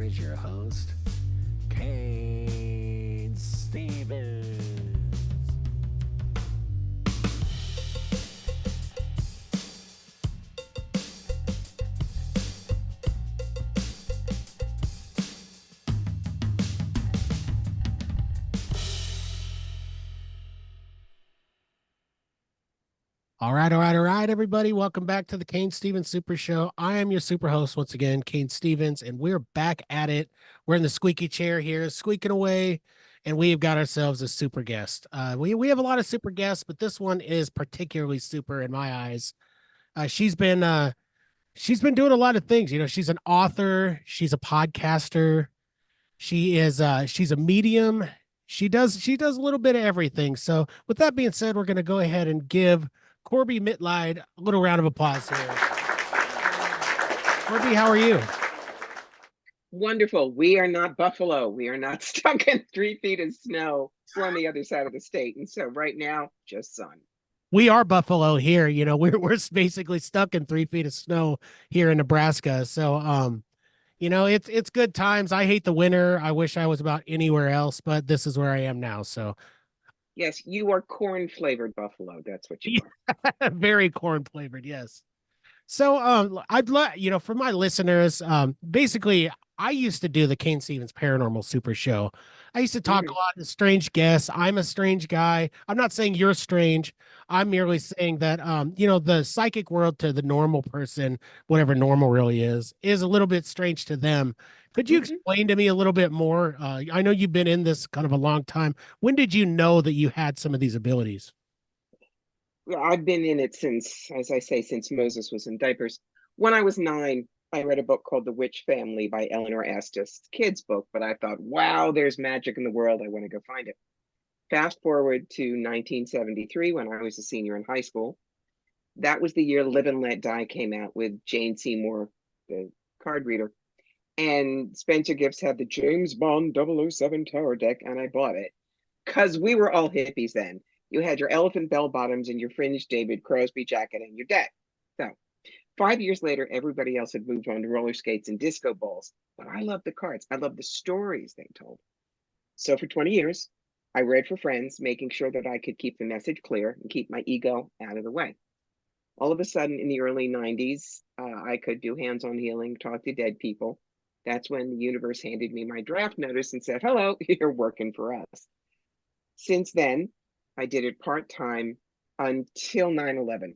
is your host, Cain Stevens. All right, everybody. Welcome back to the Cain Stevens Super Show. I am your super host once again, Cain Stevens, and we're back at it. We're in the squeaky chair here, squeaking away, and we've got ourselves a super guest. We have a lot of super guests, but this one is particularly super in my eyes. She's been doing a lot of things. You know, she's an author, she's a podcaster, she's a medium. She does a little bit of everything. So with that being said, we're gonna go ahead and give Corbie Mitleid a little round of applause here. Corbie, how are you? Wonderful. We are not Buffalo. We are not stuck in 3 feet of snow. We're on the other side of the state. And so right now, just sun. We are Buffalo here. You know, we're basically stuck in 3 feet of snow here in Nebraska. So you know, it's good times. I hate the winter. I wish I was about anywhere else, but this is where I am now. So Yes, you are corn flavored buffalo. That's what you are. very corn flavored, yes. So I'd like, you know, for my listeners, basically I used to do the Cain Stevens Paranormal Super Show. I used to talk a Mhm. lot to strange guests. I'm a strange guy. I'm not saying you're strange. I'm merely saying that you know, the psychic world to the normal person, whatever normal really is a little bit strange to them. Could you Mhm. explain to me a little bit more? I know you've been in this kind of a long time. When did you know that you had some of these abilities? Yeah, I've been in it since, as I say, since Moses was in diapers. When I was 9, I read a book called The Witch Family by Eleanor Estes, kids book, but I thought, wow, there's magic in the world. I want to go find it. Fast forward to 1973 when I was a senior in high school. That was the year Live and Let Die came out with Jane Seymour, the card reader. And Spencer Gifts had the James Bond 007 Tower Deck, and I bought it because we were all hippies then. You had your elephant bell bottoms and your fringed David Crosby jacket and your deck. So 5 years later, everybody else had moved on to roller skates and disco balls. But I loved the cards. I loved the stories they told. So for 20 years, I read for friends, making sure that I could keep the message clear and keep my ego out of the way. All of a sudden, in the early 90s, I could do hands on healing, talk to dead people. That's when the universe handed me my draft notice and said, hello, you're working for us. Since then, I did it part time until 9/11,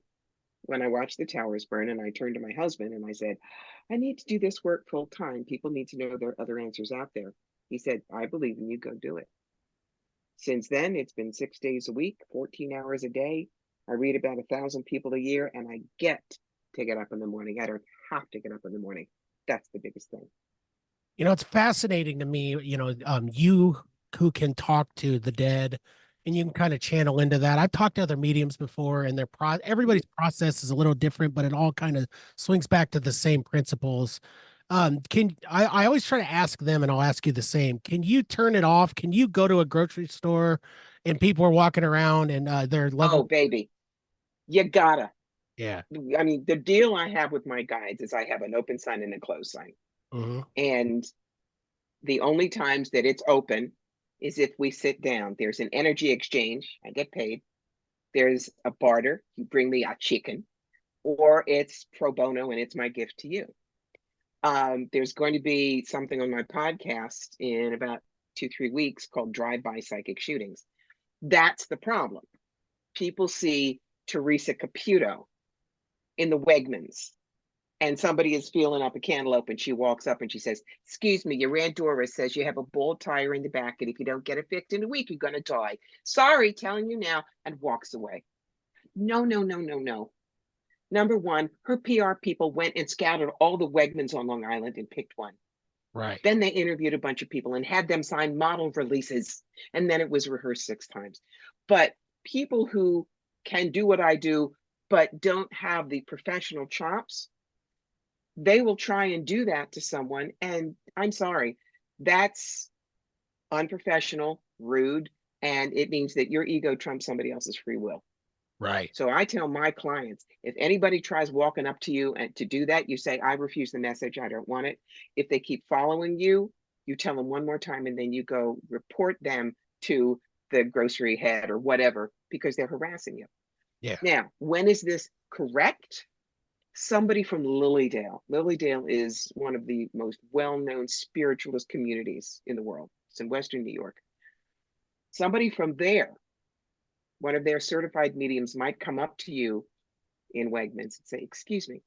when I watched the towers burn. And I turned to my husband and I said, I need to do this work full time. People need to know there are other answers out there. He said, I believe in you, go do it. Since then, it's been 6 days a week, 14 hours a day. I read about 1,000 people a year, and I get to get up in the morning. I don't have to get up in the morning. That's the biggest thing. You know, it's fascinating to me, you know, you who can talk to the dead and you can kind of channel into that. I've talked to other mediums before and everybody's process is a little different, but it all kind of swings back to the same principles. I always try to ask them and I'll ask you the same. Can you turn it off? Can you go to a grocery store and people are walking around and they're loving? Oh, baby, you gotta. Yeah. I mean, the deal I have with my guides is I have an open sign and a closed sign. Hmm. And the only times that it's open is if we sit down. There's an energy exchange. I get paid. There's a barter. You bring me a chicken, or it's pro bono and it's my gift to you. There's going to be something on my podcast in about 2, 3 weeks called Drive-By Psychic Shootings. That's the problem. People see Teresa Caputo in the Wegmans, and somebody is feeling up a cantaloupe, and she walks up and she says, excuse me, your Aunt Doris says you have a bald tire in the back, and if you don't get it fixed in a week, you're going to die. Sorry, telling you now, and walks away. No, no, no, no, no. Number one, her PR people went and scouted all the Wegmans on Long Island and picked one. Right. Then they interviewed a bunch of people and had them sign model releases. And then it was rehearsed 6 times. But people who can do what I do, but don't have the professional chops, they will try and do that to someone. And I'm sorry, that's unprofessional, rude, and it means that your ego trumps somebody else's free will. Right. So I tell my clients, if anybody tries walking up to you and to do that, you say, I refuse the message. I don't want it. If they keep following you, you tell them one more time, and then you go report them to the grocery head or whatever, because they're harassing you. Yeah. Now, when is this correct? Somebody from Lilydale. Lilydale is one of the most well-known spiritualist communities in the world. It's in Western New York. Somebody from there, one of their certified mediums, might come up to you in Wegmans and say, excuse me,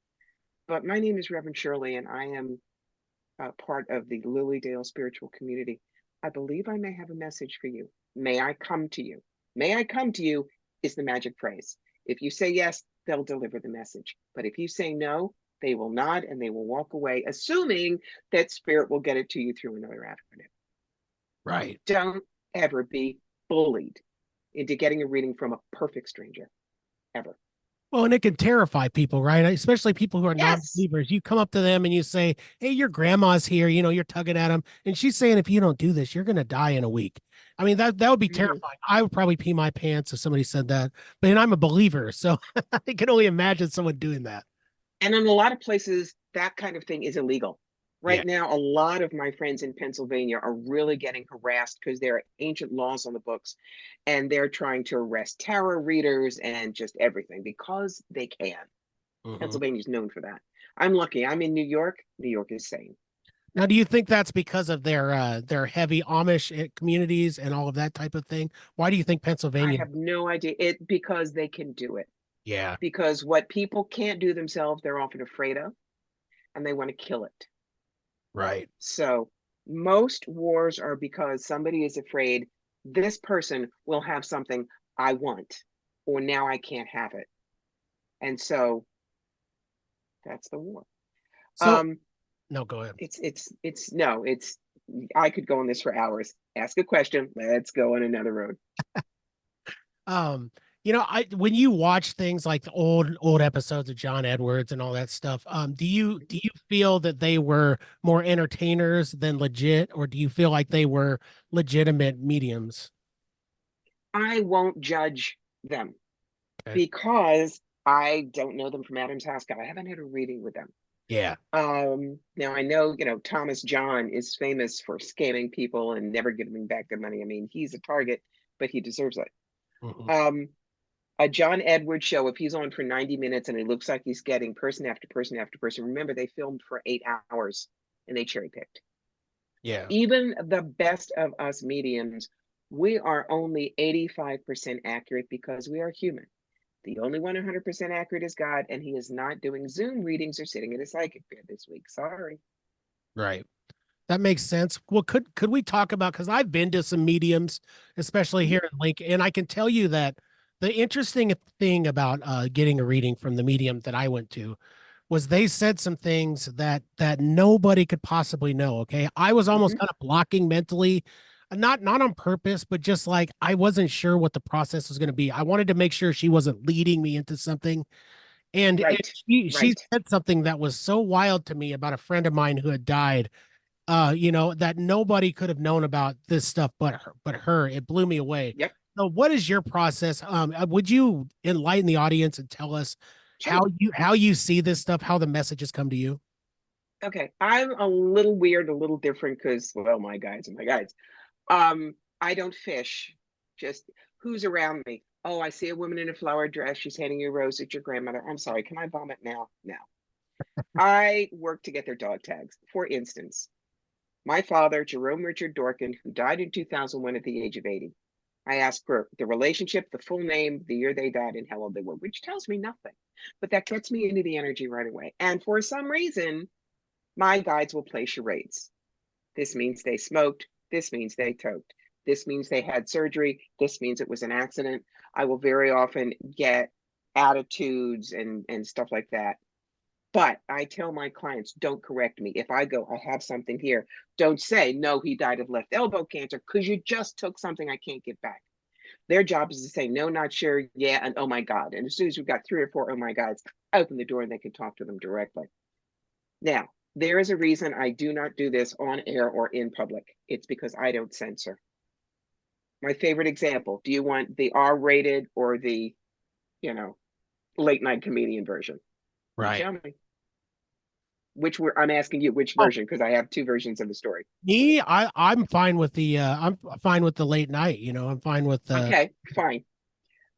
but my name is Reverend Shirley, and I am part of the Lilydale spiritual community. I believe I may have a message for you. May I come to you? May I come to you is the magic phrase. If you say yes, they'll deliver the message. But if you say no, they will nod and they will walk away, assuming that spirit will get it to you through another avenue. Right. Don't ever be bullied into getting a reading from a perfect stranger, ever. Well, and it can terrify people, right? Especially people who are Yes. non-believers. You come up to them and you say, "Hey, your grandma's here." You know, you're tugging at them, and she's saying, "If you don't do this, you're going to die in a week." I mean, that would be Mhm. terrifying. I would probably pee my pants if somebody said that. But and I'm a believer, so I can only imagine someone doing that. And in a lot of places, that kind of thing is illegal. Yeah. Right now, a lot of my friends in Pennsylvania are really getting harassed because there are ancient laws on the books, and they're trying to arrest tarot readers and just everything because they can. Mhm. Pennsylvania's known for that. I'm lucky. I'm in New York. New York is sane. Now, do you think that's because of their heavy Amish communities and all of that type of thing? Why do you think I Pennsylvania? have no idea. It because they can do it. Yeah. Because what people can't do themselves, they're often afraid of, and they want to kill it. Right. So most wars are because somebody is afraid this person will have something I want, or now I can't have it. And so that's the war. So, Um, no, go ahead. it's no, it's I could go on this for hours. Ask a question. Let's go on another road. Um, I when you watch things like the old episodes of John Edwards and all that stuff, do you feel that they were more entertainers than legit, or do you feel like they were legitimate mediums? I won't judge them Okay. because I don't know them from Adam's house. God, I haven't had a reading with them. Yeah. Now I know, Thomas John is famous for scamming people and never giving back their money. I mean, he's a target, but he deserves it. Mhm. Um, a John Edwards show, if he's on for 90 minutes and it looks like he's getting person after person after person, remember they filmed for 8 hours and they cherry picked. Yeah. Even the best of us mediums, we are only 85% accurate because we are human. The only one 100% accurate is God, and he is not doing Zoom readings or sitting in a psychic fair this week. Sorry. Right. That makes sense. Well, could we talk about, because I've been to some mediums, especially Mhm. here in Lincoln, and I can tell you that the interesting thing about getting a reading from the medium that I went to was they said some things that nobody could possibly know. Okay, I was almost Mhm. kind of blocking mentally, not on purpose, but just like I wasn't sure what the process was going to be. I wanted to make sure she wasn't leading me into something, and Right. she Right. said something that was so wild to me about a friend of mine who had died, that nobody could have known about this stuff but her. It blew me away. Yep. So what is your process? Would you enlighten the audience and tell us Sure. how you see this stuff, how the messages come to you? Okay. I'm a little weird, a little different because, well, my guides are my guides. I don't fish. Just who's around me? Oh, I see a woman in a flower dress. She's handing you a rose. It's your grandmother. I'm sorry. Can I vomit now? No. I work to get their dog tags. For instance, my father, Jerome Richard Dorkin, who died in 2001 at the age of 80. I asked for the relationship, the full name, the year they died, and how old they were, which tells me nothing. But that gets me into the energy right away. And for some reason, my guides will play charades. This means they smoked. This means they toked. This means they had surgery. This means it was an accident. I will very often get attitudes and stuff like that. But I tell my clients, don't correct me. If I go, I have something here, don't say, no, he died of left elbow cancer, because you just took something I can't get back. Their job is to say, no, not sure, yeah, and oh my God. And as soon as we've got 3 or 4 oh my Gods, I open the door and they can talk to them directly. Now, there is a reason I do not do this on air or in public. It's because I don't censor. My favorite example, do you want the R rated or the late night comedian version. You Right. tell me. I'm asking you which Oh, version because I have two versions of the story. me, I'm fine with the I'm fine with the late night, I'm fine with the Okay, fine.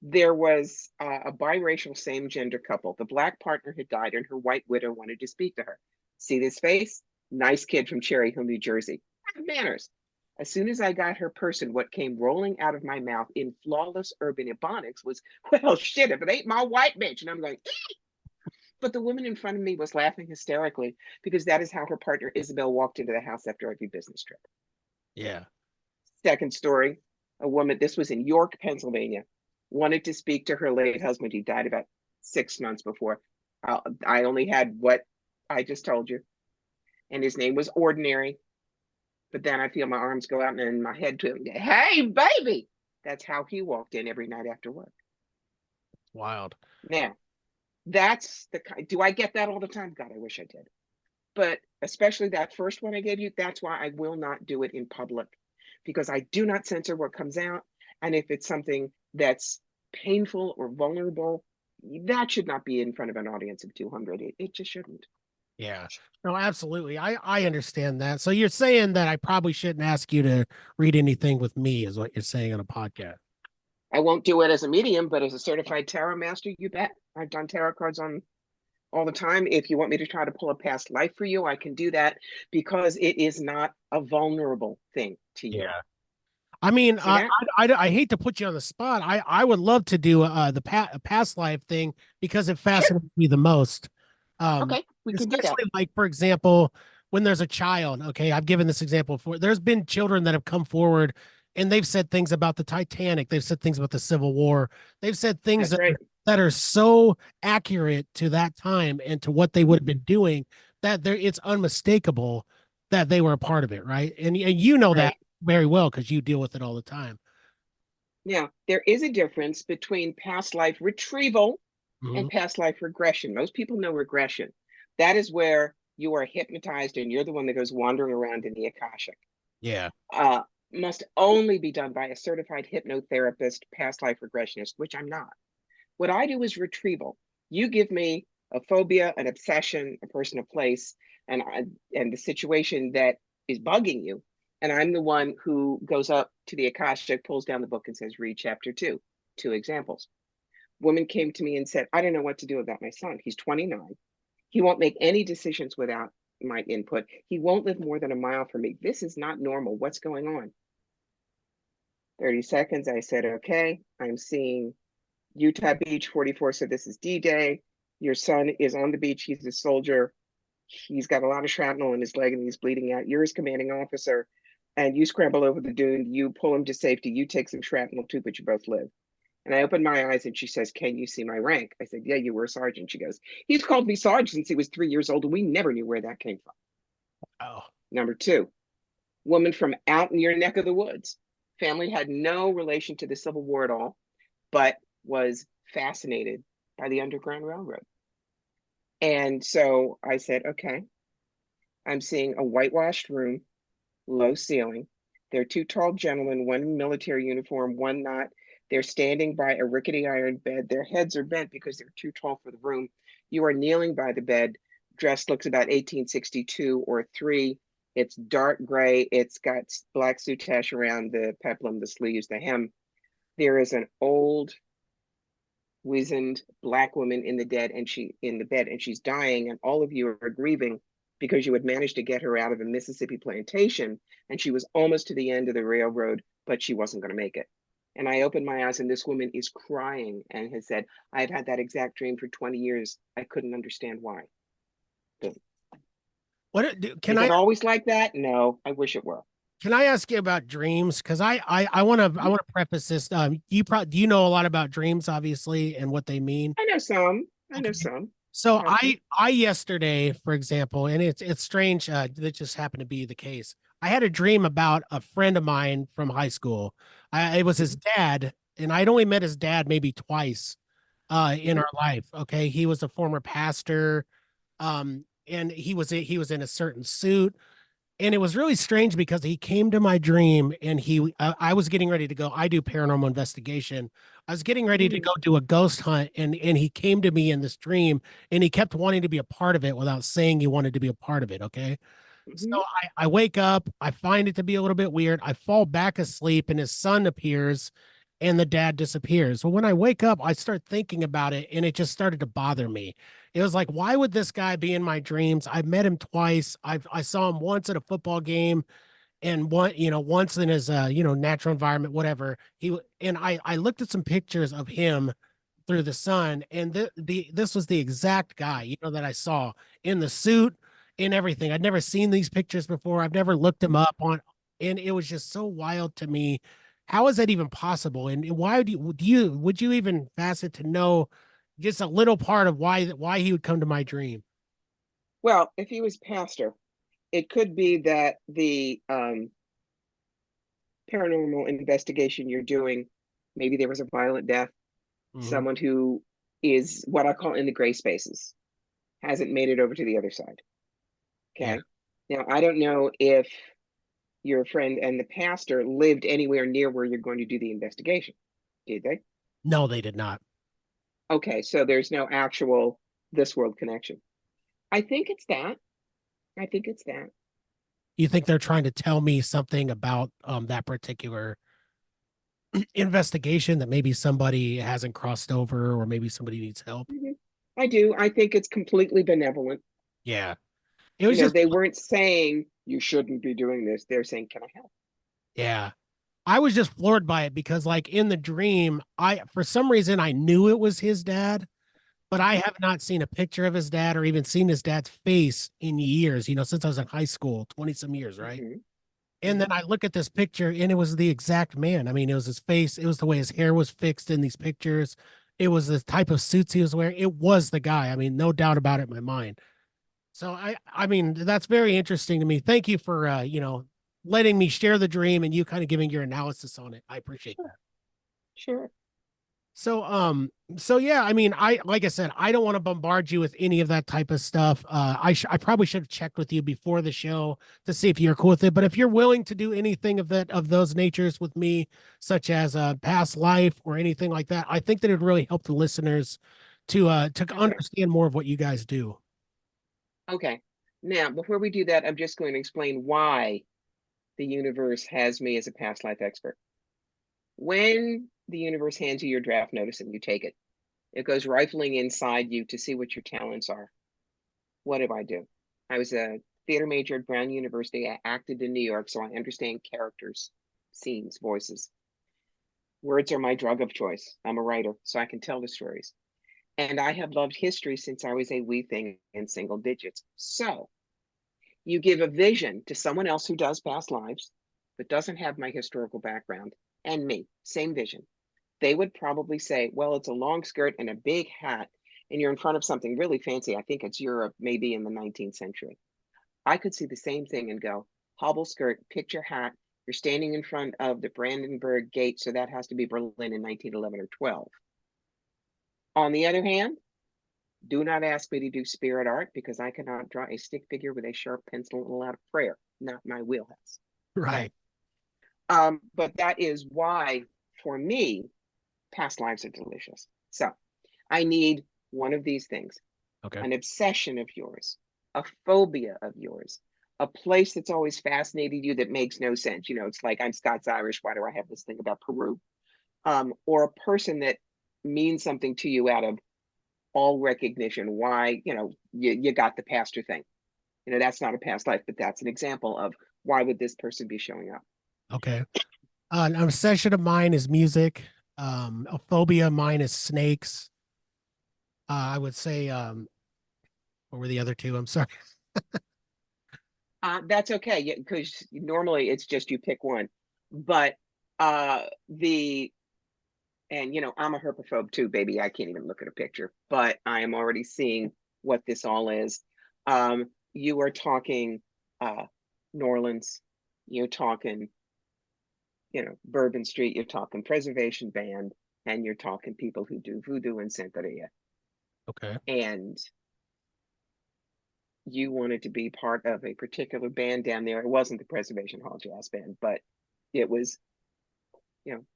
There was a biracial same gender couple. The black partner had died, and her white widow wanted to speak to her. See this face? Nice kid from Cherry Hill, New Jersey. Manners. As soon as I got her person, what came rolling out of my mouth in flawless urban ebonics was, well, shit, if it ain't my white bitch. And I'm going, eh. But the woman in front of me was laughing hysterically because that is how her partner Isabel walked into the house after every business trip. yeah. Second story, a woman, this was in York, Pennsylvania, wanted to speak to her late husband. He died about 6 months before. I only had what I just told you, and his name was Ordinary. But then I feel my arms go out and my head to him. Hey, baby! That's how he walked in every night after work. Wild. Now, that's the kind. Do I get that all the time? God, I wish I did. But especially that first one I gave you, that's why I will not do it in public because I do not censor what comes out. And if it's something that's painful or vulnerable, that should not be in front of an audience of 200. It just shouldn't. Yeah. No, absolutely. I understand that. So you're saying that I probably shouldn't ask you to read anything with me, is what you're saying on a podcast. I won't do it as a medium, but as a certified tarot master, you bet. I've done tarot cards on all the time. If you want me to try to pull a past life for you, I can do that because it is not a vulnerable thing to you. Yeah. I mean, See that? I hate to put you on the spot. I would love to do the past life thing because it Sure. fascinates me the most. Um, Okay, we can do that. especially like for example, when there's a child. Okay, I've given this example before. There's been children that have come forward and they've said things about the Titanic. They've said things about the Civil War. They've said things That's right. that are so accurate to that time and to what they would have been doing that it's unmistakable that they were a part of it, right? And you know that Right. very well because you deal with it all the time. Now, there is a difference between past life retrieval Mhm. and past life regression. Most people know regression. That is where you are hypnotized and you're the one that goes wandering around in the Akashic. Yeah. Uh, must only be done by a certified hypnotherapist, past life regressionist, which I'm not. What I do is retrieval. You give me a phobia, an obsession, a person, a place, and the situation that is bugging you. And I'm the one who goes up to the Akashic, pulls down the book, and says, read chapter two. Two examples. Woman came to me and said, I don't know what to do about my son. He's 29. He won't make any decisions without my input. He won't live more than a mile from me. This is not normal. What's going on? 30 seconds. I said, okay, I'm seeing Utah Beach 44 said this is D-Day. Your son is on the beach. He's a soldier. He's got a lot of shrapnel in his leg and he's bleeding out. You're his commanding officer. And you scramble over the dune. You pull him to safety. You take some shrapnel too, but you both live. And I opened my eyes and she says, can you see my rank? I said, yeah, you were a sergeant. She goes, he's called me Sarge since he was 3 years old and we never knew where that came from. Oh, Number two, woman from out in your neck of the woods. Family had no relation to the Civil War at all, but was fascinated by the Underground Railroad. And so I said, okay, I'm seeing a whitewashed room, low ceiling. There are two tall gentlemen, one in military uniform, one not. They're standing by a rickety iron bed. Their heads are bent because they're too tall for the room. You are kneeling by the bed. Dress looks about 1862 or three. It's dark gray. It's got black soutache around the peplum, the sleeves, the hem. There is an old wizened black woman in the bed and she's dying and all of you are grieving because you had managed to get her out of a Mississippi plantation and she was almost to the end of the railroad but she wasn't going to make it. And I opened my eyes and this woman is crying and has said, I've had that exact dream for 20 years. I couldn't understand why. can Is it always like that? No, I wish it were. I ask you about dreams? Because I want to preface this. Do you know a lot about dreams, obviously, and what they mean? I know some. I know Okay. some. So Have to. I yesterday, for example, and it's strange that just happened to be the case. I had a dream about a friend of mine from high school. It was his Mhm, dad, and I'd only met his dad maybe twice in mhm, our life. Okay, he was a former pastor, and he was in a certain suit. And it was really strange because he came to my dream and I was getting ready to go. I do paranormal investigation. I was getting ready to Mm-hmm. go do a ghost hunt and he came to me in this dream and he kept wanting to be a part of it without saying he wanted to be a part of it. Okay. So Mm-hmm. I wake up, I find it to be a little bit weird. I fall back asleep and his son appears and the dad disappears. Well, when I wake up, I start thinking about it and it just started to bother me. It was like, why would this guy be in my dreams? I've met him twice. I saw him once at a football game and once in his natural environment, whatever. I looked at some pictures of him through the sun, and this was the exact guy that I saw in the suit, in everything. I'd never seen these pictures before. I've never looked him up on, and it was just so wild to me. How is that even possible? And why would you even fast it to know just a little part of why he would come to my dream? Well, if he was pastor, it could be that the paranormal investigation you're doing, maybe there was a violent death, Hmm. someone who is what I call in the gray spaces, hasn't made it over to the other side. Yeah. Okay. Now, I don't know if your friend and the pastor lived anywhere near where you're going to do the investigation. Did they? No, they did not. Okay, so there's no actual this world connection. I think it's that. I think it's that. You think they're trying to tell me something about that particular investigation that maybe somebody hasn't crossed over or maybe somebody needs help? Mhm. I do. I think it's completely benevolent. Yeah. It was just They weren't saying you shouldn't be doing this. They're saying, can I help? yeah. I was just floored by it because like in the dream, I for some reason I knew it was his dad, but I Mm-hmm. have not seen a picture of his dad or even seen his dad's face in years, since I was in high school, 20 some years, right? Mm-hmm. And Mm-hmm. then I look at this picture and it was the exact man. I mean, it was his face, it was the way his hair was fixed in these pictures. It was the type of suits he was wearing. It was the guy. I mean, no doubt about it in my mind. So I mean, that's very interesting to me. Thank you for letting me share the dream and you kind of giving your analysis on it. I appreciate Sure. that. Sure. So yeah, I mean, like I said, I don't want to bombard you with any of that type of stuff. I probably should have checked with you before the show to see if you're cool with it. But if you're willing to do anything of those natures with me, such as past life or anything like that, I think that it would really help the listeners to Okay. understand more of what you guys do. Okay. Now, before we do that, I'm just going to explain why the universe has me as a past life expert. When the universe hands you your draft notice and you take it, it goes rifling inside you to see what your talents are. What do? I was a theater major at Brown University. I acted in New York, so I understand characters, scenes, voices. Words are my drug of choice. I'm a writer, so I can tell the stories. And I have loved history since I was a wee thing in single digits. So you give a vision to someone else who does past lives, but doesn't have my historical background, and me, same vision. They would probably say, well, it's a long skirt and a big hat, and you're in front of something really fancy. I think it's Europe, maybe in the 19th century. I could see the same thing and go, hobble skirt, picture hat. You're standing in front of the Brandenburg Gate, so that has to be Berlin in 1911 or 12. On the other hand, do not ask me to do spirit art because I cannot draw a stick figure with a sharp pencil and a lot of prayer. Not my wheelhouse. Okay. Right. But that is why, for me, past lives are delicious. So I need one of these things: Okay. an obsession of yours, a phobia of yours, a place that's always fascinated you that makes no sense. It's like I'm Scots Irish. Why do I have this thing about Peru? Or a person that means something to you out of all recognition. Why, you got the pastor thing. That's not a past life, but that's an example of why would this person be showing up? Okay. An obsession of mine is music. A phobia of mine is snakes. I would say, what were the other two? I'm sorry. That's okay, because normally it's just you pick one. But the and I'm a herpophobe too, baby. I can't even look at a picture, but I am already seeing what this all is. You are talking uh, New Orleans. You're talking, Bourbon Street. You're talking Preservation Band, and you're talking people who do voodoo and Santeria. Okay. And you wanted to be part of a particular band down there. It wasn't the Preservation Hall Jazz Band, but it was,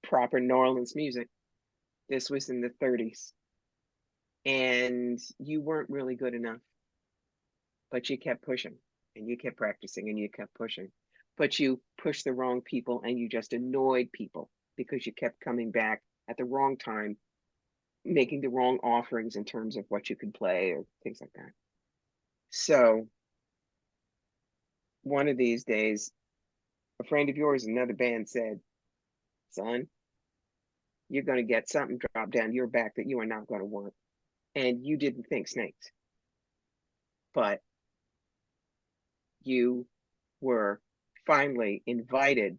proper New Orleans music. This was in the 30s. And you weren't really good enough, but you kept pushing and you kept practicing and you kept pushing. But you pushed the wrong people and you just annoyed people because you kept coming back at the wrong time, making the wrong offerings in terms of what you could play or things like that. So one of these days, a friend of yours, another band said, son, you're going to get something dropped down your back that you are not going to want. And you didn't think snakes, but you were finally invited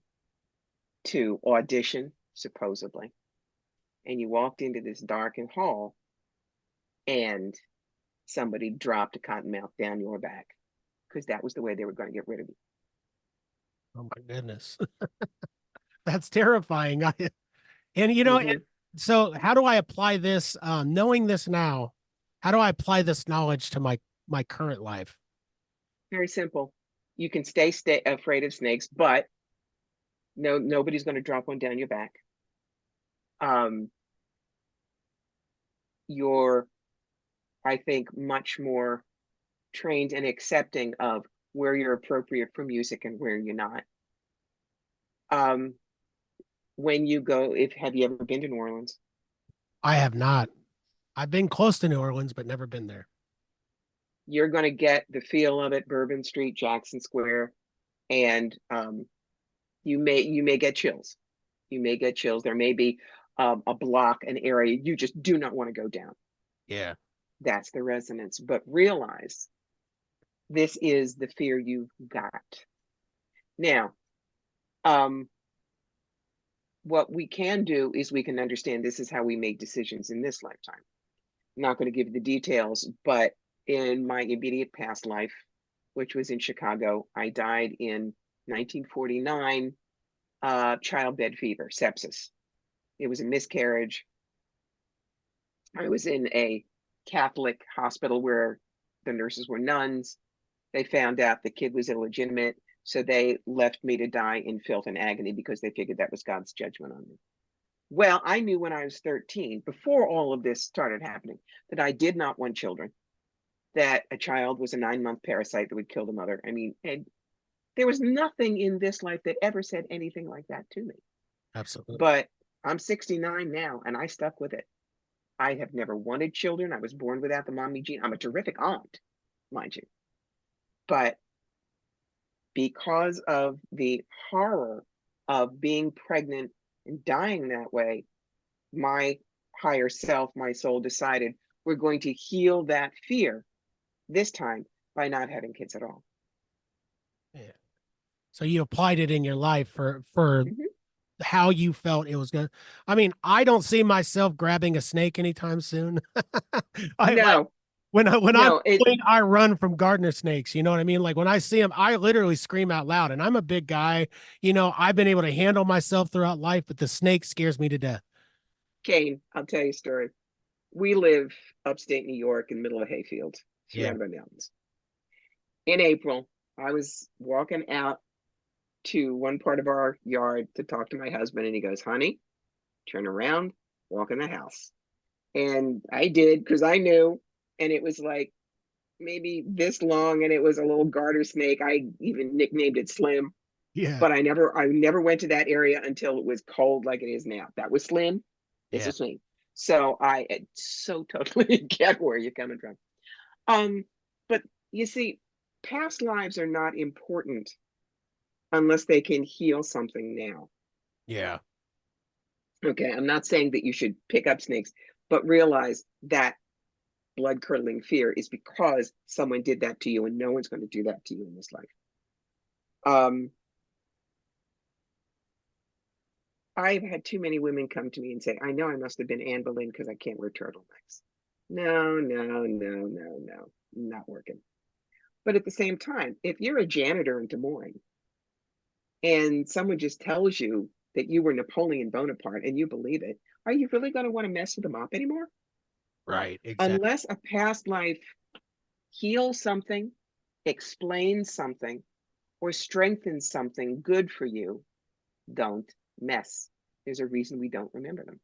to audition, supposedly. And you walked into this darkened hall and somebody dropped a cottonmouth down your back because that was the way they were going to get rid of you. Oh my goodness. That's terrifying. And Mm-hmm. so how do I apply this, knowing this now, how do I apply this knowledge to my current life? Very simple. You can stay afraid of snakes, but nobody's going to drop one down your back. You're, I think, much more trained and accepting of where you're appropriate for music and where you're not. When you go, have you ever been to New Orleans? I have not. I've been close to New Orleans, but never been there. You're going to get the feel of it, Bourbon Street, Jackson Square, and you may get chills. You may get chills. There may be a block, an area you just do not want to go down. Yeah. That's the resonance. But realize this is the fear you've got. Now, what we can do is we can understand this is how we make decisions in this lifetime. I'm not going to give the details, but in my immediate past life, which was in Chicago, I died in 1949, childbed fever, sepsis. It was a miscarriage. I was in a Catholic hospital where the nurses were nuns. They found out the kid was illegitimate, so they left me to die in filth and agony because they figured that was God's judgment on me. Well, I knew when I was 13, before all of this started happening, that I did not want children, that a child was a 9-month parasite that would kill the mother. I mean, and there was nothing in this life that ever said anything like that to me. Absolutely. But I'm 69 now and I stuck with it. I have never wanted children. I was born without the mommy gene. I'm a terrific aunt, mind you. But because of the horror of being pregnant and dying that way, my higher self, my soul decided we're going to heal that fear this time by not having kids at all. Yeah. So you applied it in your life for Mm-hmm. how you felt it was going to. I mean, I don't see myself grabbing a snake anytime soon. I like No, when I'm no, playing, I run from gardener snakes. You know what I mean? Like when I see them, I literally scream out loud. And I'm a big guy. I've been able to handle myself throughout life, but the snake scares me to death. Cain, I'll tell you a story. We live upstate New York in the middle of hayfields, Yeah. surrounded by mountains. In April, I was walking out to one part of our yard to talk to my husband, and he goes, honey, turn around, walk in the house. And I did because I knew, and it was like maybe this long, and it was a little garter snake. I even nicknamed it Slim, Yeah. but I never went to that area until it was cold like it is now. That was Slim. This Yeah. is me. So I so totally get where you're coming from. But you see, past lives are not important unless they can heal something now. Yeah. Okay, I'm not saying that you should pick up snakes, but realize that blood curdling fear is because someone did that to you, and no one's going to do that to you in this life. Um, I've had too many women come to me and say, I know I must have been Anne Boleyn because I can't wear turtlenecks. No, no, no, no, no, not working. But at the same time, if you're a janitor in Des Moines and someone just tells you that you were Napoleon Bonaparte and you believe it, are you really going to want to mess with the mop anymore? Right. Exactly. Unless a past life heals something explains something or strengthens something good for you, don't mess. There's a reason we don't remember them.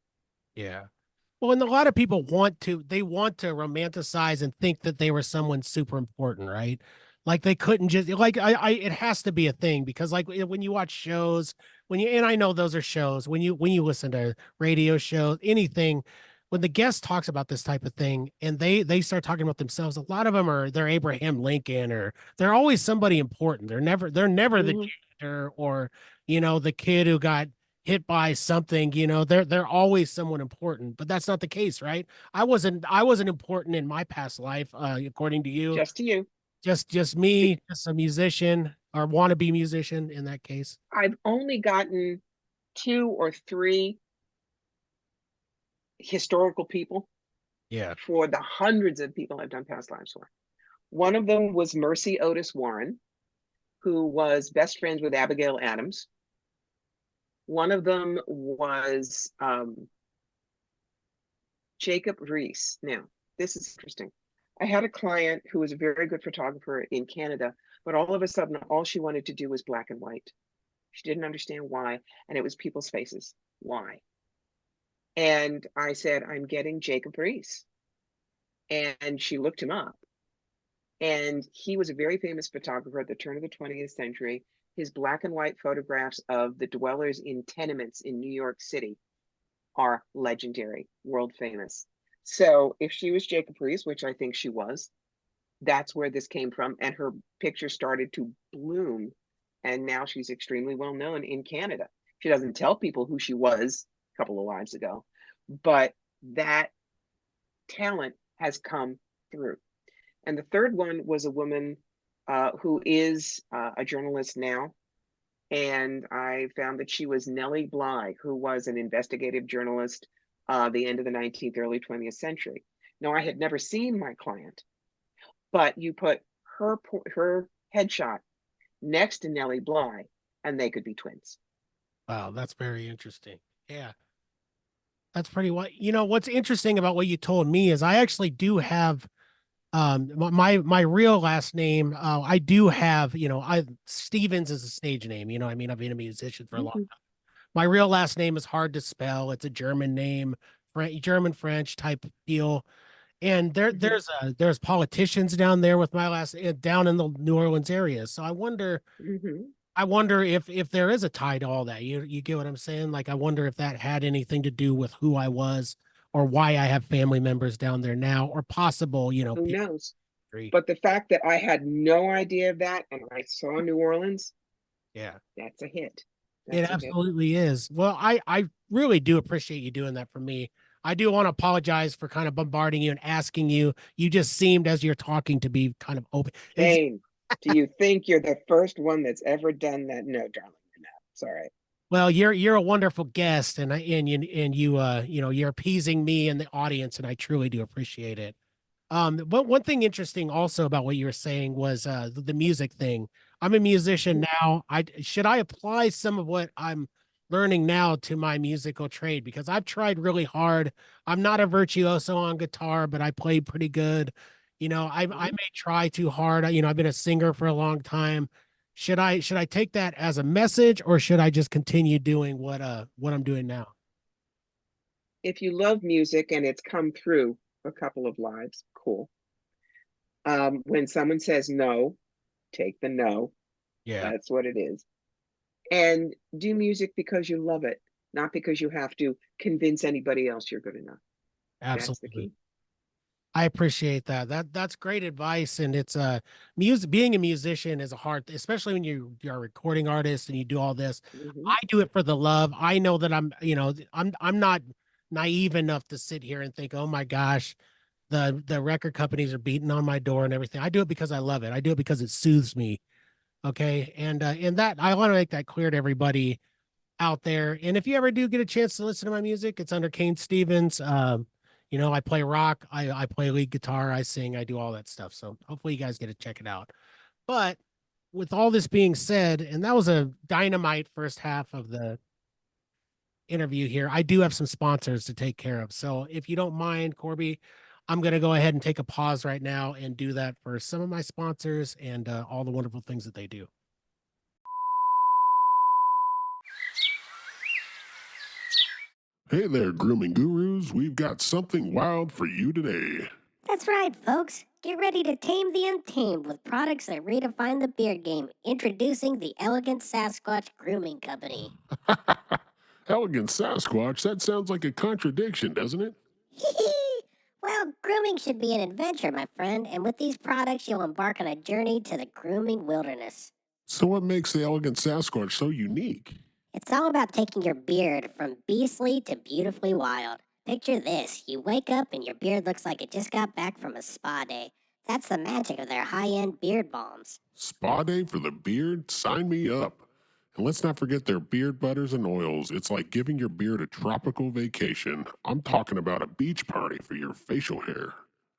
Yeah. Well, and a lot of people they want to romanticize and think that they were someone super important, right? Like they couldn't just like it has to be a thing because like when you watch shows, when you and I know those are shows, when you listen to radio shows, anything, when the guest talks about this type of thing and they start talking about themselves, a lot of them they're Abraham Lincoln or they're always somebody important. They're never the Mm-hmm. janitor or the kid who got hit by something, they're always someone important, but that's not the case, right? I wasn't important in my past life, according to you. Just to you. Just me, just a musician or wannabe musician in that case. I've only gotten two or three historical people Yeah. for the hundreds of people I've done past lives for. One of them was Mercy Otis Warren, who was best friends with Abigail Adams. One of them was Jacob Reese. Now, this is interesting. I had a client who was a very good photographer in Canada, but all of a sudden, all she wanted to do was black and white. She didn't understand why, and it was people's faces. Why? And I said, I'm getting Jacob Reese. And she looked him up. And he was a very famous photographer at the turn of the 20th century. His black and white photographs of the dwellers in tenements in New York City are legendary, world famous. So if she was Jacob Reese, which I think she was, that's where this came from. And her picture started to bloom. And now she's extremely well known in Canada. She doesn't tell people who she was a couple of lives ago, but that talent has come through. And the third one was a woman who is a journalist now. And I found that she was Nellie Bly, who was an investigative journalist the end of the 19th, early 20th century. Now, I had never seen my client, but you put her headshot next to Nellie Bly, and they could be twins. Wow, that's very interesting. Yeah. That's pretty what what's interesting about what you told me is I actually do have my real last name. I do have, I Stevens is a stage name, I mean, I've been a musician for a long Mm-hmm. time. My real last name is hard to spell. It's a German name, German French type deal. And Mm-hmm. there's politicians down there with my last down in the New Orleans area. So Mm-hmm. I wonder if there is a tie to all that. You get what I'm saying? Like I wonder if that had anything to do with who I was or why I have family members down there now or possible, Who people. knows? But the fact that I had no idea of that and I saw New Orleans, Yeah. that's a hit. It That's a hit. absolutely is. Well, I really do appreciate you doing that for me. I do want to apologize for kind of bombarding you and asking you. You just seemed as you're talking to be kind of open. Cain, do you think you're the first one that's ever done that? No, darling, you're not. It's all right. Well, you're a wonderful guest, and you're appeasing me and the audience, and I truly do appreciate it. But one thing interesting also about what you were saying was the music thing. I'm a musician Mhm. now. I apply some of what I'm learning now to my musical trade because I've tried really hard. I'm not a virtuoso on guitar, but I play pretty good. I Mhm. may try too hard. I've been a singer for a long time. Should I take that as a message or should I just continue doing what I'm doing now? If you love music and it's come through a couple of lives, cool. When someone says no, take the no. Yeah, That's what it is. And do music because you love it, not because you have to convince anybody else you're good enough. That's the absolutely. key. I appreciate that. That's great advice. And it's music being a musician is a hard, especially when you're a recording artist and you do all this. Hmm. I do it for the love. I know that I'm not naive enough to sit here and think, oh my gosh, the record companies are beating on my door and everything. I do it because I love it. I do it because it soothes me. Okay. And that I want to make that clear to everybody out there. And if you ever do get a chance to listen to my music, it's under Cain Stevens. I play rock, I play lead guitar, I sing, I do all that stuff. So hopefully you guys get to check it out. But with all this being said, and that was a dynamite first half of the interview here, I do have some sponsors to take care of. So if you don't mind, Corbie, I'm going to go ahead and take a pause right now and do that for some of my sponsors and all the wonderful things that they do. Hey there, grooming gurus. We've got something wild for you today. That's right, folks. Get ready to tame the untamed with products that redefine the beard game. Introducing the Elegant Sasquatch Grooming Company. Elegant Sasquatch, that sounds like a contradiction, doesn't it? Well, grooming should be an adventure, my friend, and with these products, you'll embark on a journey to the grooming wilderness. So, what makes the Elegant Sasquatch so unique? It's all about taking your beard from beastly to beautifully wild. Picture this: you wake up and your beard looks like it just got back from a spa day. That's the magic of their high end beard balms. Spa day for the beard? Sign me up. And let's not forget their beard butters and oils. It's like giving your beard a tropical vacation. I'm talking about a beach party for your facial hair.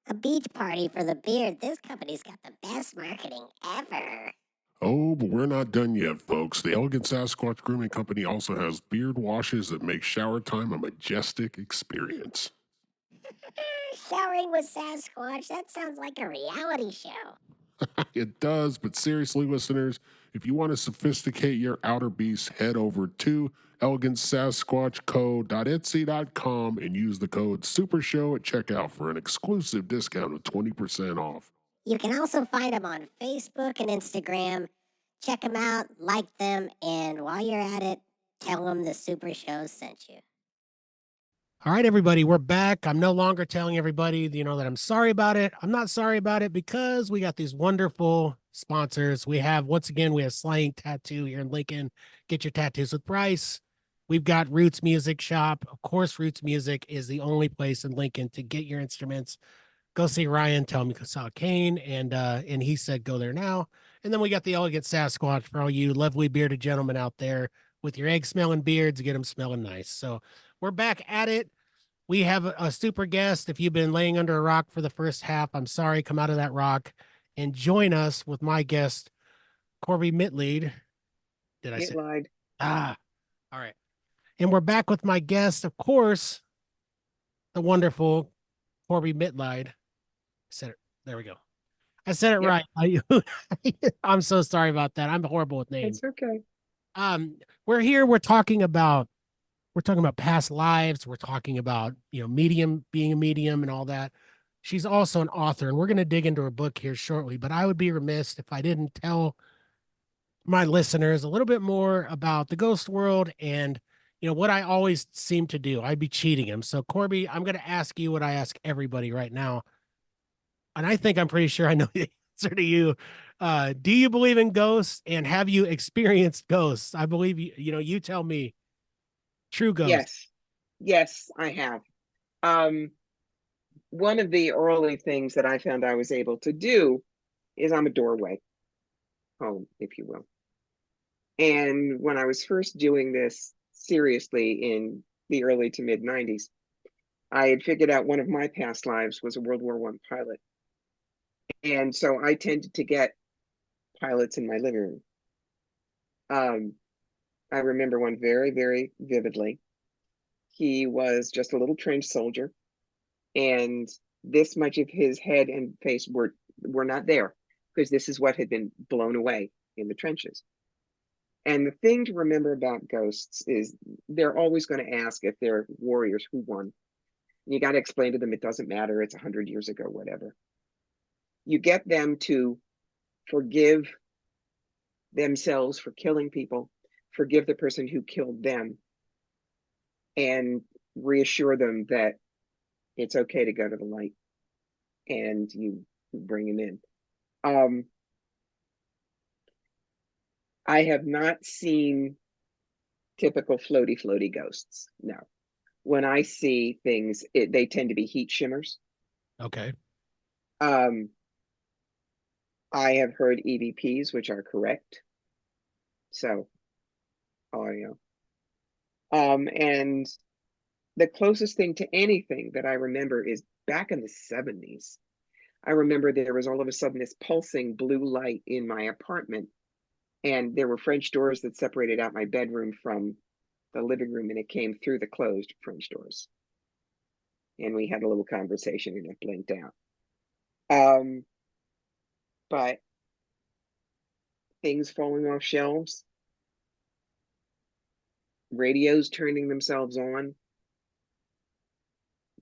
A beach party for the beard. This company's got the best marketing ever. Oh, but we're not done yet, folks. The Elegant Sasquatch Grooming Company also has beard washes that make shower time a majestic experience. Showering with Sasquatch, that sounds like a reality show. It does, but seriously, listeners, if you want to sophisticate your outer beast, head over to elegantsasquatchco.etsy.com and use the code SUPERSHOW at checkout for an exclusive discount of 20% off. You can also find them on Facebook and Instagram. Check them out, like them, and while you're at it, tell them the Super Show sent you. All right, everybody, we're back. I'm no longer telling everybody, that I'm sorry about it. I'm not sorry about it because we got these wonderful sponsors. We have Slaying Tattoo here in Lincoln. Get your tattoos with Bryce. We've got Roots Music Shop. Of course, Roots Music is the only place in Lincoln to get your instruments. Go see Ryan, tell him you saw Cain, and he said go there now. And then we got the Elegant Sasquatch for all you lovely bearded gentlemen out there with your egg smelling beards, get them smelling nice. So we're back at it. We have a super guest. If you've been laying under a rock for the first half, I'm sorry, come out of that rock and join us with my guest, Corbie Mitleid. Did I say? Mitleid. All right. And we're back with my guest, of course, the wonderful Corbie Mitleid. I said it. There we go. I said it right. I'm so sorry about that. I'm horrible with names. It's okay. We're here. We're talking about past lives. We're talking about medium, being a medium, and all that. She's also an author, and we're going to dig into her book here shortly. But I would be remiss if I didn't tell my listeners a little bit more about the ghost world and what I always seem to do. I'd be cheating him. So Corbie, I'm going to ask you what I ask everybody right now. And I think I'm pretty sure I know the answer to you. Do you believe in ghosts, and have you experienced ghosts? I believe you tell me. True ghosts. Yes, I have. One of the early things that I found I was able to do is I'm a doorway home, if you will. And when I was first doing this seriously in the early to mid 90s, I had figured out one of my past lives was a World War I pilot. And so I tended to get pilots in my living room. I remember one very, very vividly. He was just a little trench soldier, and this much of his head and face were not there because this is what had been blown away in the trenches. And the thing to remember about ghosts is they're always going to ask if they're warriors who won. You got to explain to them it doesn't matter, it's 100 years ago, whatever. You get them to forgive themselves for killing people, forgive the person who killed them, and reassure them that it's okay to go to the light, and you bring him in. I have not seen typical floaty ghosts. No. When I see things, they tend to be heat shimmers. Okay. I have heard EVPs, which are correct. So, audio. And the closest thing to anything that I remember is back in the 70s. I remember there was all of a sudden this pulsing blue light in my apartment, and there were French doors that separated out my bedroom from the living room, and it came through the closed French doors. and we had a little conversation and it blinked out. But things falling off shelves, radios turning themselves on,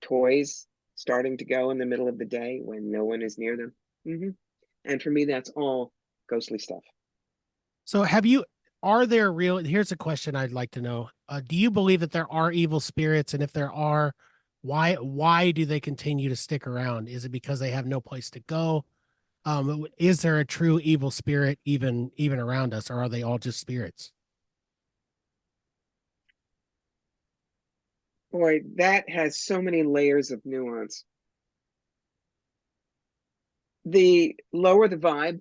toys starting to go in the middle of the day when no one is near them. And for me, that's all ghostly stuff. So are there here's a question I'd like to know. Do you believe that there are evil spirits? And if there are, why do they continue to stick around? Is it because they have no place to go? Is there a true evil spirit even around us, or are they all just spirits? Boy, that has so many layers of nuance. The lower the vibe,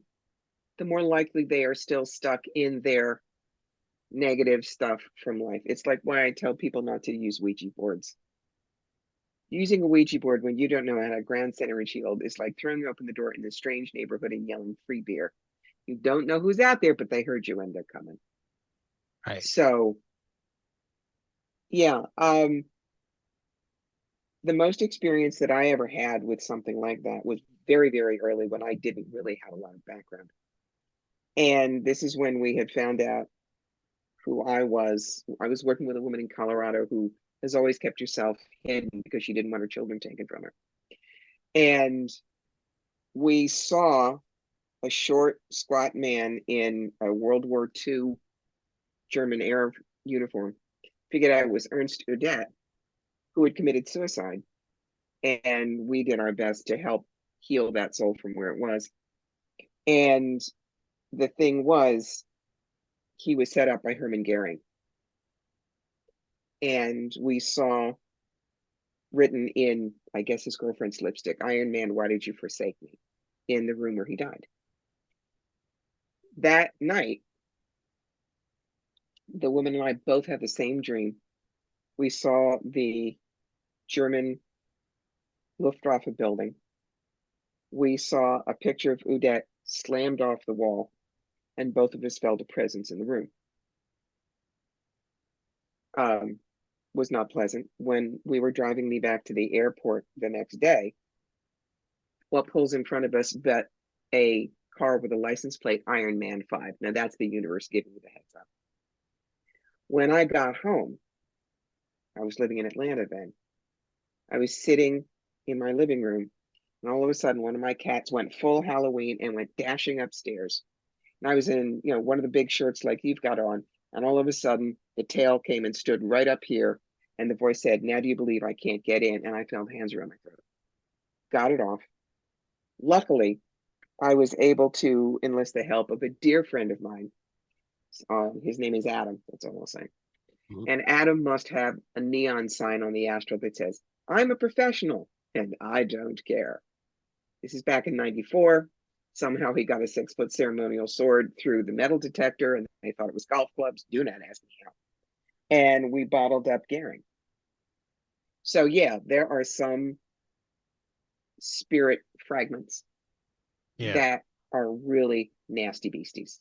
the more likely they are still stuck in their negative stuff from life. It's like why I tell people not to use Ouija boards. Using a Ouija board when you don't know how to ground center and shield is like throwing open the door in a strange neighborhood and yelling free beer. You don't know who's out there, but they heard you and they're coming. Right. So, yeah, the most experience that I ever had with something like that was very, very early when I didn't really have a lot of background. And this is when we had found out who I was. I was working with a woman in Colorado who has always kept herself hidden because she didn't want her children taken from her. And we saw a short, squat man in a World War II German air uniform. Figured out it was Ernst Udet, who had committed suicide. And we did our best to help heal that soul from where it was. And the thing was, he was set up by Hermann Goering. And we saw written in, I guess, his girlfriend's lipstick, Iron Man, why did you forsake me? In the room where he died. That night, the woman and I both had the same dream. We saw the German Luftwaffe building. We saw a picture of Udet slammed off the wall, and both of us felt a presence in the room. Was not pleasant. When we were driving me back to the airport the next day, what pulls in front of us but a car with a license plate Iron Man 5. Now that's the universe giving you the heads up. When I got home, I was living in Atlanta then. I was sitting in my living room, and all of a sudden one of my cats went full Halloween and went dashing upstairs. And I was in, one of the big shirts like you've got on, and all of a sudden the tail came and stood right up here, and the voice said, now do you believe I can't get in? And I felt hands around my throat. Got it off. Luckily, I was able to enlist the help of a dear friend of mine. His name is Adam. That's all I'll say. And Adam must have a neon sign on the Astro that says, I'm a professional and I don't care. This is back in '94. Somehow he got a 6-foot ceremonial sword through the metal detector and they thought it was golf clubs. Do not ask me how. And we bottled up Goering. So yeah, there are some spirit fragments that are really nasty beasties.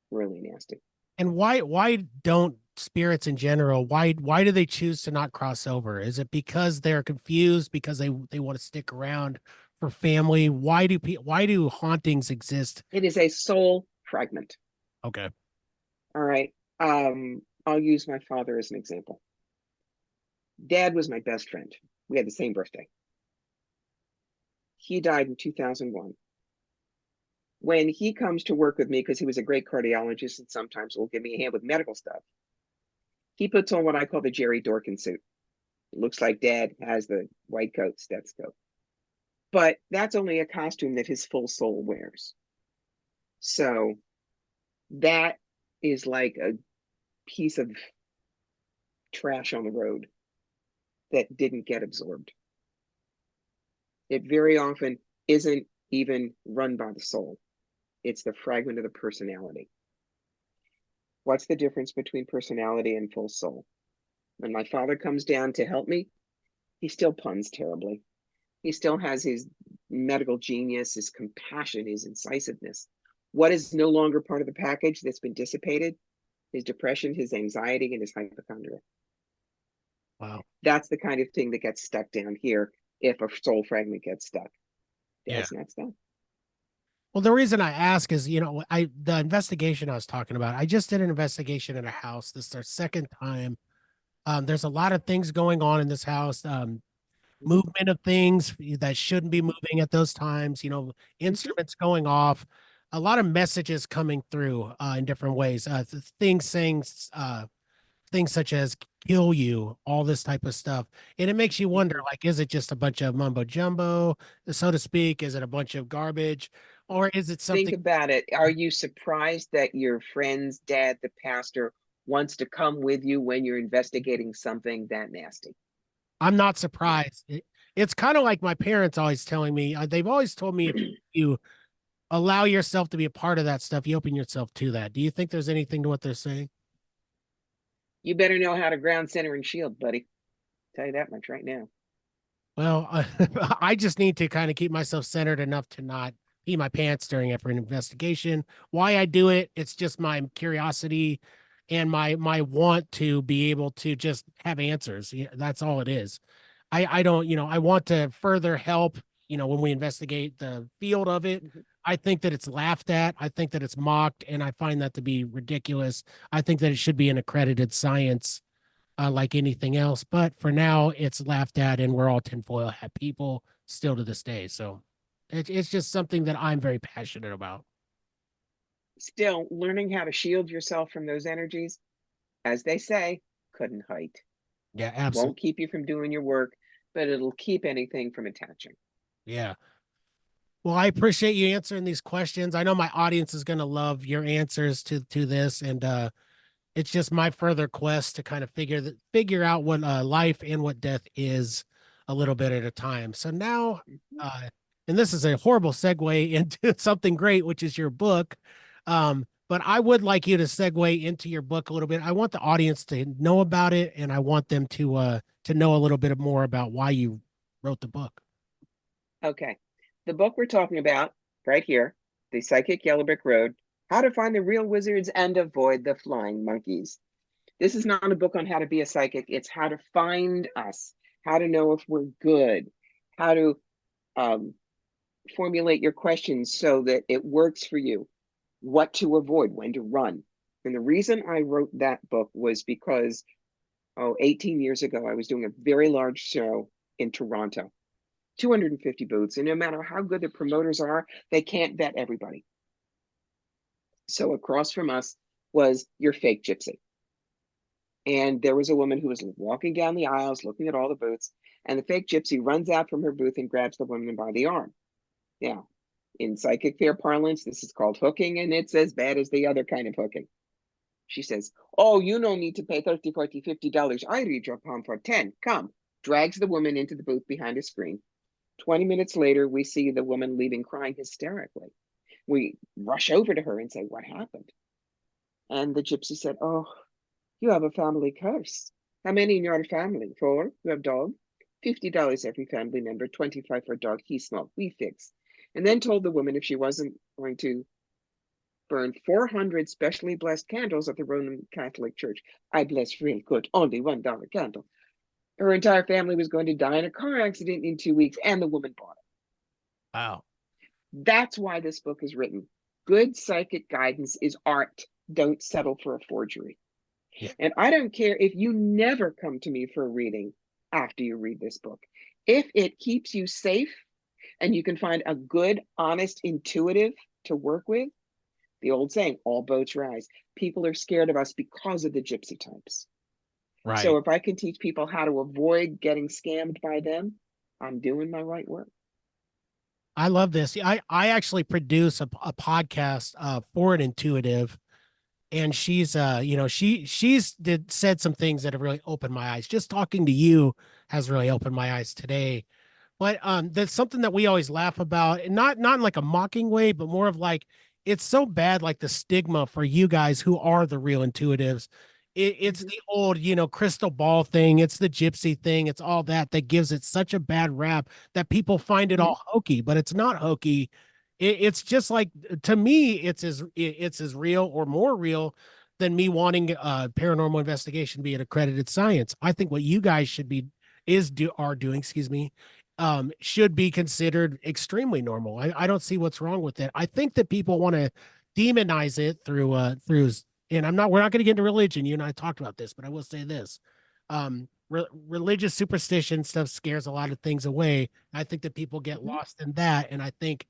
Really nasty. And why don't spirits in general, why do they choose to not cross over? Is it because they're confused, because they want to stick around for family? Why do hauntings exist? It is a soul fragment. Okay. All right. I'll use my father as an example. Dad was my best friend. We had the same birthday. He died in 2001. When he comes to work with me, because he was a great cardiologist and sometimes will give me a hand with medical stuff, he puts on what I call the Jerry Dorkin suit. It looks like Dad has the white coat, stethoscope. But that's only a costume that his full soul wears. So that is like a piece of trash on the road that didn't get absorbed. It very often isn't even run by the soul. It's the fragment of the personality. What's the difference between personality and full soul? When my father comes down to help me, he still puns terribly. He still has his medical genius, his compassion, his incisiveness. What is no longer part of the package that's been dissipated? His depression, his anxiety, and his hypochondria. Wow. That's the kind of thing that gets stuck down here if a soul fragment gets stuck. Yeah. That's not stuck. Well, the reason I ask is, the investigation I was talking about, I just did an investigation in a house. This is our second time. There's a lot of things going on in this house. Movement of things that shouldn't be moving at those times, instruments going off, a lot of messages coming through in different ways. Things saying things such as kill you, all this type of stuff. And it makes you wonder, like, is it just a bunch of mumbo jumbo, so to speak? Is it a bunch of garbage? Or is it Think something? about it. Are you surprised that your friend's dad, the pastor, wants to come with you when you're investigating something that nasty? I'm not No. surprised. It's kind of like my parents always telling me, they've always told me if you allow yourself to be a part of that stuff, you open yourself to that. Do you think there's anything to what they're saying? You better know how to ground, center, and shield, buddy. Tell you that much right now. Well, I just need to kind of keep myself centered enough to not pee my pants during it for an investigation. Why I do it, it's just my curiosity and my want to be able to just have answers. Yeah, that's all it is. I don't, I want to further help, when we investigate the field of it. I think that it's laughed at. I think that it's mocked, and I find that to be ridiculous. I think that it should be an accredited science, like anything else. But for now, it's laughed at, and we're all tinfoil hat people still to this day. So it's just something that I'm very passionate about. Still, learning how to shield yourself from those energies, as they say, couldn't hurt. Yeah, absolutely. Won't keep you from doing your work, but it'll keep anything from attaching. Yeah. Well, I appreciate you answering these questions. I know my audience is going to love your answers to this, and it's just my further quest to kind of figure out what life and what death is a little bit at a time. So now, and this is a horrible segue into something great, which is your book. But I would like you to segue into your book a little bit. I want the audience to know about it, and I want them to know a little bit more about why you wrote the book. Okay. The book we're talking about right here, The Psychic Yellow Brick Road, How to Find the Real Wizards and Avoid the Flying Monkeys. This is not a book on how to be a psychic. It's how to find us, how to know if we're good, how to formulate your questions so that it works for you, what to avoid, when to run. And the reason I wrote that book was because, 18 years ago, I was doing a very large show in Toronto, 250 booths. And no matter how good the promoters are, they can't vet everybody. So across from us was your fake gypsy. And there was a woman who was walking down the aisles, looking at all the booths, and the fake gypsy runs out from her booth and grabs the woman by the arm. Now, in psychic fair parlance, this is called hooking, and it's as bad as the other kind of hooking. She says, "Oh, you no need to pay $30, $40, $50. I read your palm for 10. Come." Drags the woman into the booth behind a screen. 20 minutes later, we see the woman leaving crying hysterically. We rush over to her and say, "What happened?" And the gypsy said, "Oh, you have a family curse. How many in your family? 4? You have dog? $50 every family member, 25 for dog. He smoked. We fix." And then told the woman if she wasn't going to burn 400 specially blessed candles at the Roman Catholic Church, I bless real good, only $1 candle, her entire family was going to die in a car accident in 2 weeks, and the woman bought it. Wow. That's why this book is written. Good psychic guidance is art. Don't settle for a forgery. Yeah. And I don't care if you never come to me for a reading after you read this book. If it keeps you safe and you can find a good, honest, intuitive to work with, the old saying, all boats rise. People are scared of us because of the gypsy types. Right. So if I can teach people how to avoid getting scammed by them, I'm doing my right work. I love this. I actually produce a podcast for an intuitive, and she's said some things that have really opened my eyes. Just talking to you has really opened my eyes today. But that's something that we always laugh about, and not in like a mocking way, but more of like, it's so bad, like the stigma for you guys who are the real intuitives. It's the old, crystal ball thing. It's the gypsy thing. It's all that gives it such a bad rap that people find it all hokey, but it's not hokey. It's just like, to me, it's as real or more real than me wanting paranormal investigation to be an accredited science. I think what you guys should be are doing, excuse me, should be considered extremely normal. I don't see what's wrong with it. I think that people want to demonize it through and we're not going to get into religion. You and I talked about this, but I will say this. Religious superstition stuff scares a lot of things away. I think that people get lost in that. And I think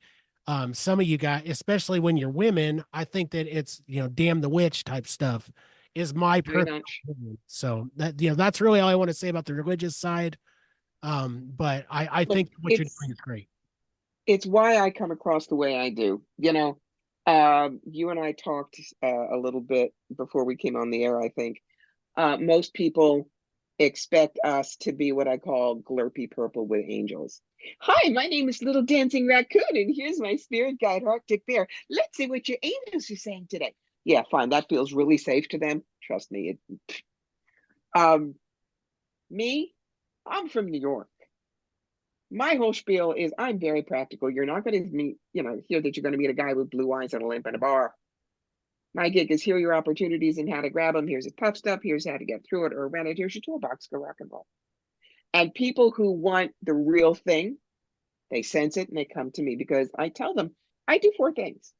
some of you guys, especially when you're women, I think that it's, damn the witch type stuff is my personal opinion. So that's really all I want to say about the religious side. But I think what you're doing is great. It's why I come across the way I do. You and I talked a little bit before we came on the air, I think. Most people expect us to be what I call glurpy purple with angels. Hi, my name is Little Dancing Raccoon, and here's my spirit guide, Arctic Bear. Let's see what your angels are saying today. Yeah, fine. That feels really safe to them. Trust me. Me, I'm from New York. My whole spiel is I'm very practical. You're not going to meet, hear that you're going to meet a guy with blue eyes and a limp in a bar. My gig is here are your opportunities and how to grab them. Here's a tough stuff. Here's how to get through it or around it. Here's your toolbox. Go rock and roll. And people who want the real thing, they sense it and they come to me because I tell them I do 4 things.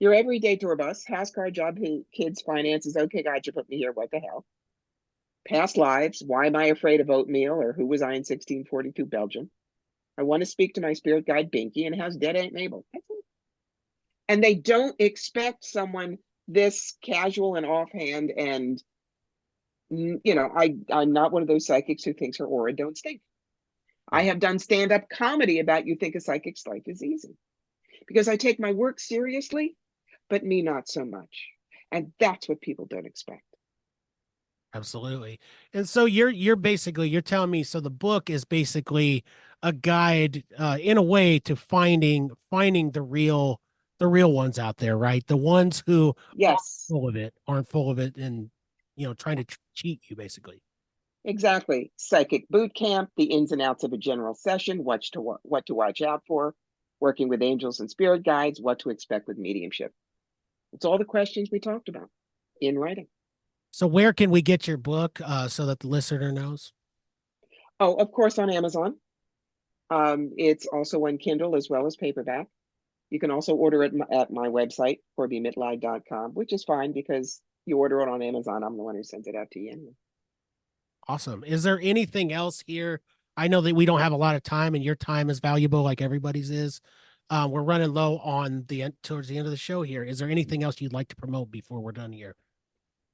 Your everyday tour bus, house, car, job, kids, finances. Okay, God, you put me here. What the hell? Past lives. Why am I afraid of oatmeal? Or who was I in 1642 Belgium? I want to speak to my spirit guide, Binky, and how's dead Aunt Mabel? That's it. And they don't expect someone this casual and offhand. And, I'm not one of those psychics who thinks her aura don't stink. I have done stand-up comedy about you think a psychic's life is easy. Because I take my work seriously, but me not so much. And that's what people don't expect. Absolutely. And so you're telling me, so the book is basically a guide in a way to finding the real ones out there, right? The ones who yes aren't full of it and trying to cheat you basically. Exactly. Psychic boot camp, the ins and outs of a general session, what to watch out for, working with angels and spirit guides, what to expect with mediumship. It's all the questions we talked about in writing. So where can we get your book so that the listener knows? Oh, of course, on Amazon. It's also on Kindle as well as paperback. You can also order it at my website, CorbieMitleid.com, which is fine because you order it on Amazon. I'm the one who sends it out to you anyway. Awesome. Is there anything else here? I know that we don't have a lot of time and your time is valuable like everybody's is. We're running low on towards the end of the show here. Is there anything else you'd like to promote before we're done here?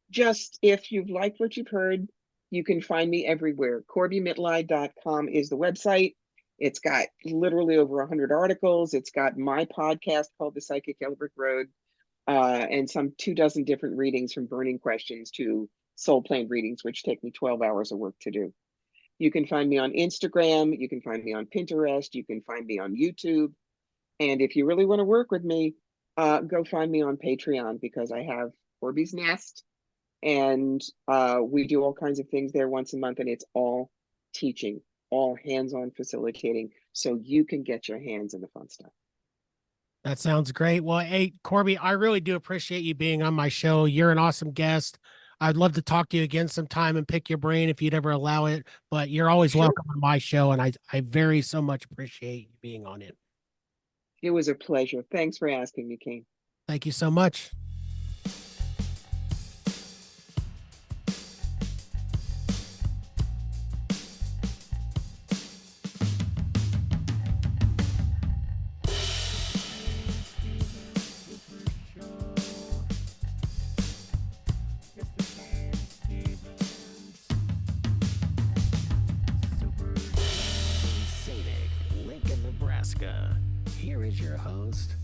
Just if you've liked what you've heard, you can find me everywhere. CorbieMitleid.com is the website. It's got literally over 100 articles. It's got my podcast called The Psychic Elbert Road, and some 24 different readings from burning questions to soul plane readings, which take me 12 hours of work to do. You can find me on Instagram. You can find me on Pinterest. You can find me on YouTube. And if you really want to work with me, go find me on Patreon because I have Corbie's Nest. And we do all kinds of things there once a month, and it's all teaching, all hands-on facilitating, so you can get your hands in the fun stuff. That sounds great. Well, hey, Corbie, I really do appreciate you being on my show. You're an awesome guest. I'd love to talk to you again sometime and pick your brain if you'd ever allow it, but you're always welcome on my show, and I very so much appreciate you being on it. It was a pleasure. Thanks for asking me, Cain. Thank you so much. Here is your host,